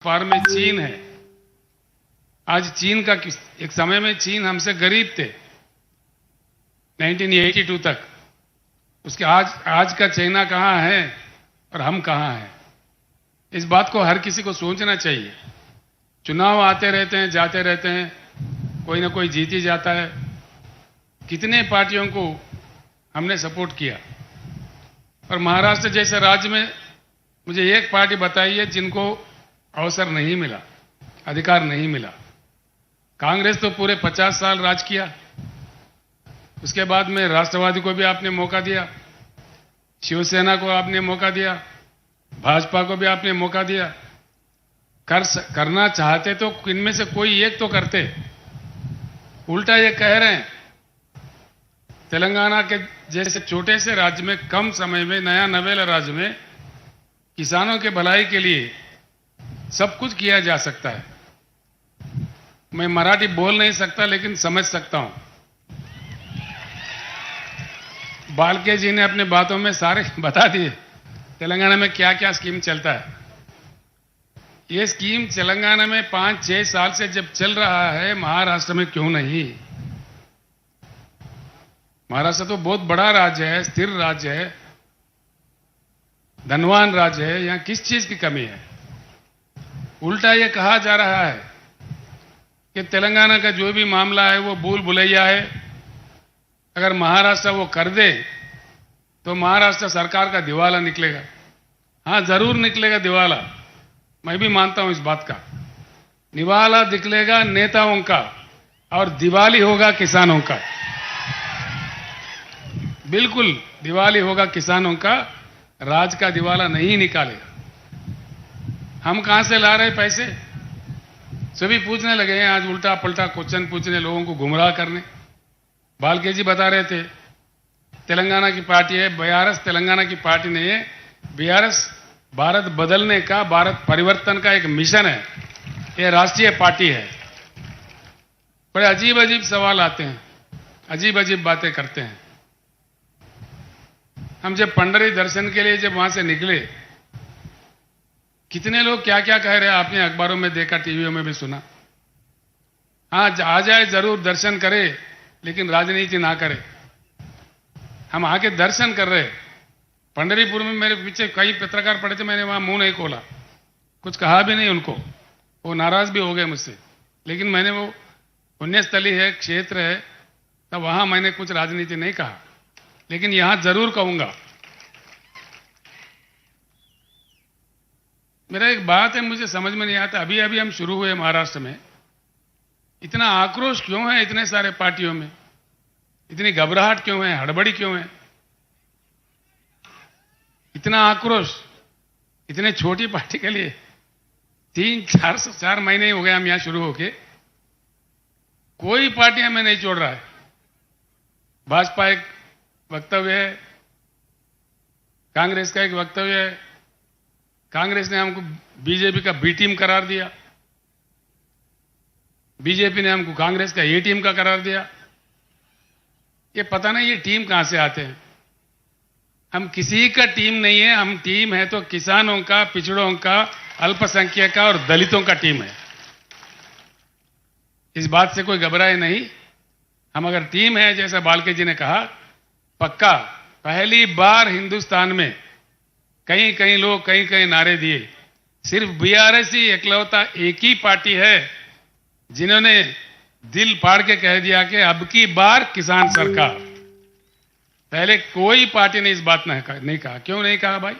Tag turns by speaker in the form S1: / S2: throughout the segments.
S1: व्यापार में चीन है। आज चीन का एक समय में चीन हमसे गरीब थे 1982 तक। उसके आज का चाइना कहां है और हम कहां हैं, इस बात को हर किसी को सोचना चाहिए। चुनाव आते रहते हैं, जाते रहते हैं, कोई ना कोई जीत ही जाता है। कितने पार्टियों को हमने सपोर्ट किया, और महाराष्ट्र जैसे राज्य में मुझे एक पार्टी बताई है जिनको अवसर नहीं मिला, अधिकार नहीं मिला। कांग्रेस तो पूरे 50 साल राज किया, उसके बाद में राष्ट्रवादी को भी आपने मौका दिया, शिवसेना को आपने मौका दिया, भाजपा को भी आपने मौका दिया। करना चाहते तो इनमें से कोई एक तो करते। उल्टा ये कह रहे हैं तेलंगाना के जैसे छोटे से राज्य में, कम समय में, नया नवेला राज्य में किसानों के भलाई के लिए सब कुछ किया जा सकता है। मैं मराठी बोल नहीं सकता लेकिन समझ सकता हूं। बालके जी ने अपने बातों में सारे बता दिए तेलंगाना में क्या क्या स्कीम चलता है। ये स्कीम तेलंगाना में 5-6 साल से जब चल रहा है, महाराष्ट्र में क्यों नहीं? महाराष्ट्र तो बहुत बड़ा राज्य है, स्थिर राज्य है, धनवान राज्य है, यहां किस चीज की कमी है? उल्टा ये कहा जा रहा है कि तेलंगाना का जो भी मामला है वो भूल भुलैया है। अगर महाराष्ट्र वो कर दे तो महाराष्ट्र सरकार का दिवाला निकलेगा। हां, जरूर निकलेगा दिवाला, मैं भी मानता हूं इस बात का। दिवाला निकलेगा नेताओं का और दिवाली होगा किसानों का। बिल्कुल दिवाली होगा किसानों का, राज का दिवाला नहीं निकालेगा। हम कहां से ला रहे पैसे? सभी पूछने लगे हैं आज, उल्टा पलटा क्वेश्चन पूछने, लोगों को गुमराह करने। बालके जी बता रहे थे तेलंगाना की पार्टी है, बीआरएस तेलंगाना की पार्टी नहीं है। बीआरएस भारत बदलने का, भारत परिवर्तन का एक मिशन है, ये राष्ट्रीय पार्टी है। बड़े अजीब अजीब सवाल आते हैं, अजीब अजीब बातें करते हैं। हम जब पंडरी दर्शन के लिए जब वहां से निकले, कितने लोग क्या क्या कह रहे हैं, आपने अखबारों में देखा, टीवियों में भी सुना। हाँ, आ जाए, जरूर दर्शन करे, लेकिन राजनीति ना करे। हम आके दर्शन कर रहे। पंढरीपुर में मेरे पीछे कई पत्रकार पड़े थे, मैंने वहां मुंह नहीं खोला, कुछ कहा भी नहीं उनको, वो नाराज भी हो गए मुझसे। लेकिन मैंने, वो पुण्यस्थली है, क्षेत्र है, तब वहां मैंने कुछ राजनीति नहीं कहा, लेकिन यहां जरूर कहूंगा। मेरा एक बात है, मुझे समझ में नहीं आता, अभी अभी हम शुरू हुए महाराष्ट्र में, इतना आक्रोश क्यों है इतने सारे पार्टियों में? इतनी घबराहट क्यों है, हड़बड़ी क्यों है? इतना आक्रोश इतने छोटी पार्टी के लिए? 3-4 महीने हो गए हम यहां शुरू होके, कोई पार्टी हमें नहीं छोड़ रहा है। भाजपा एक वक्तव्य है, कांग्रेस का एक वक्तव्य है। कांग्रेस ने हमको बीजेपी का बी टीम करार दिया, बीजेपी ने हमको कांग्रेस का ए टीम का करार दिया। ये पता नहीं ये टीम कहां से आते हैं। हम किसी का टीम नहीं है, हम टीम है तो किसानों का, पिछड़ों का, अल्पसंख्यक का और दलितों का टीम है। इस बात से कोई घबराए नहीं। हम अगर टीम है, जैसा बालके जी ने कहा, पक्का पहली बार हिंदुस्तान में कहीं कहीं लोग कहीं कहीं नारे दिए। सिर्फ बीआरएस ही इकलौता एक ही पार्टी है जिन्होंने दिल फाड़ के कह दिया कि अब की बार किसान सरकार। पहले कोई पार्टी ने इस बात नहीं कहा। क्यों नहीं कहा भाई?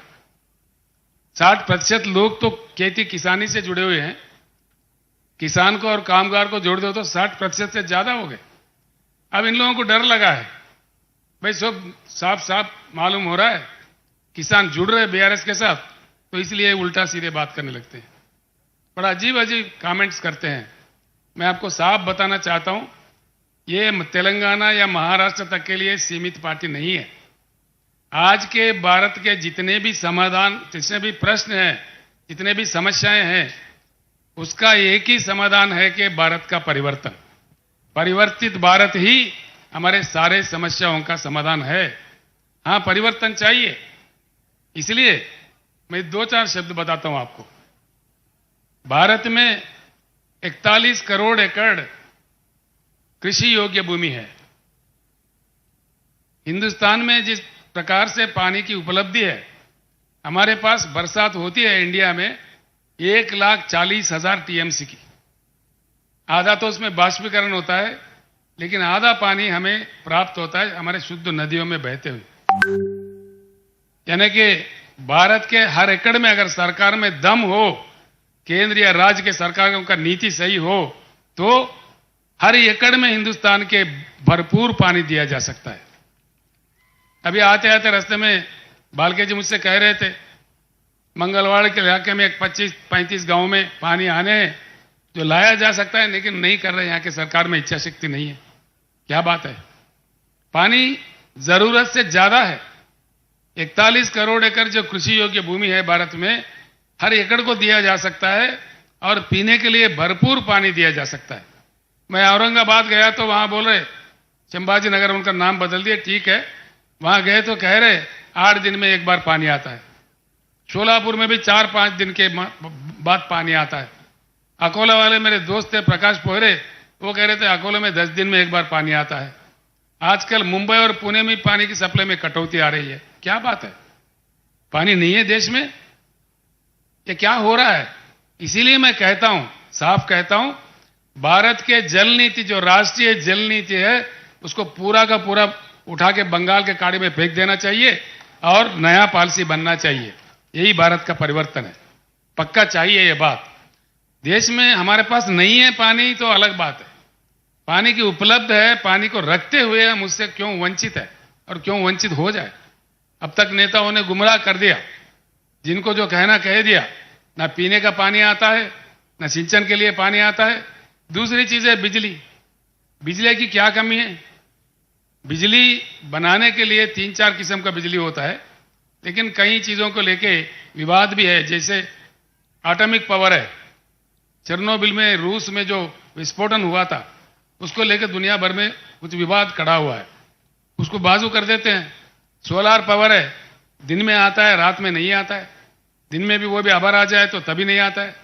S1: 60% लोग तो खेती किसानी से जुड़े हुए हैं। किसान को और कामगार को जोड़ दो तो 60% से ज्यादा हो गए। अब इन लोगों को डर लगा है भाई, सब साफ साफ मालूम हो रहा है किसान जुड़ रहे बीआरएस के साथ, तो इसलिए उल्टा सीधे बात करने लगते हैं, बड़ा अजीब अजीब कमेंट्स करते हैं। मैं आपको साफ बताना चाहता हूं, ये तेलंगाना या महाराष्ट्र तक के लिए सीमित पार्टी नहीं है। आज के भारत के जितने भी समाधान, जितने भी प्रश्न हैं, जितने भी समस्याएं हैं, उसका एक ही समाधान है कि भारत का परिवर्तन। परिवर्तित भारत ही हमारे सारे समस्याओं का समाधान है। हां, परिवर्तन चाहिए। इसलिए मैं 2-4 शब्द बताता हूं आपको। भारत में 41 करोड़ एकड़ कृषि योग्य भूमि है। हिंदुस्तान में जिस प्रकार से पानी की उपलब्धि है, हमारे पास बरसात होती है इंडिया में 1,40,000 टीएमसी की। आधा तो उसमें बाष्पीकरण होता है, लेकिन आधा पानी हमें प्राप्त होता है हमारे शुद्ध नदियों में बहते हुए। यानी कि भारत के हर एकड़ में अगर सरकार में दम हो, केंद्र या राज्य के सरकारों का नीति सही हो, तो हर एकड़ में हिंदुस्तान के भरपूर पानी दिया जा सकता है। अभी आते आते रास्ते में बालके जी मुझसे कह रहे थे, मंगलवाड़ के इलाके में 25-35 गांव में पानी आने हैं जो लाया जा सकता है, लेकिन नहीं कर रहे, यहाँ की सरकार में इच्छा शक्ति नहीं है। क्या बात है? पानी जरूरत से ज्यादा है। 41 करोड़ एकड़ जो कृषि योग्य भूमि है भारत में, हर एकड़ को दिया जा सकता है और पीने के लिए भरपूर पानी दिया जा सकता है। मैं औरंगाबाद गया तो वहां बोल रहे, संभाजी नगर उनका नाम बदल दिया, ठीक है, वहां गए तो कह रहे 8 दिन में एक बार पानी आता है। शोलापुर में भी 4-5 दिन के बाद पानी आता है। अकोला वाले मेरे दोस्त थे प्रकाश पोहरे, वो कह रहे थे अकोला में 10 दिन में एक बार पानी आता है। आजकल मुंबई और पुणे में पानी की सप्लाई में कटौती आ रही है। क्या बात है? पानी नहीं है देश में? ये क्या हो रहा है? इसीलिए मैं कहता हूं, साफ कहता हूं, भारत के जल नीति जो राष्ट्रीय जल नीति है, उसको पूरा का पूरा उठा के बंगाल के खाड़ी में फेंक देना चाहिए और नया पॉलिसी बनना चाहिए। यही भारत का परिवर्तन है। पक्का चाहिए ये बात। देश में हमारे पास नहीं है पानी तो अलग बात है, पानी की उपलब्ध है, पानी को रखते हुए हम उससे क्यों वंचित है और क्यों वंचित हो जाए? अब तक नेताओं ने गुमराह कर दिया, जिनको जो कहना कह दिया। ना पीने का पानी आता है, ना सिंचन के लिए पानी आता है। दूसरी चीज है बिजली। बिजली की क्या कमी है? बिजली बनाने के लिए 3-4 किस्म का बिजली होता है, लेकिन कई चीजों को लेके विवाद भी है। जैसे एटॉमिक पावर है, चेरनोबिल में रूस में जो विस्फोटन हुआ था, उसको लेकर दुनिया भर में कुछ विवाद खड़ा हुआ है, उसको बाजू कर देते हैं। सोलार पावर है, दिन में आता है, रात में नहीं आता है। दिन में भी वो भी अबर आ जाए तो तभी नहीं आता है।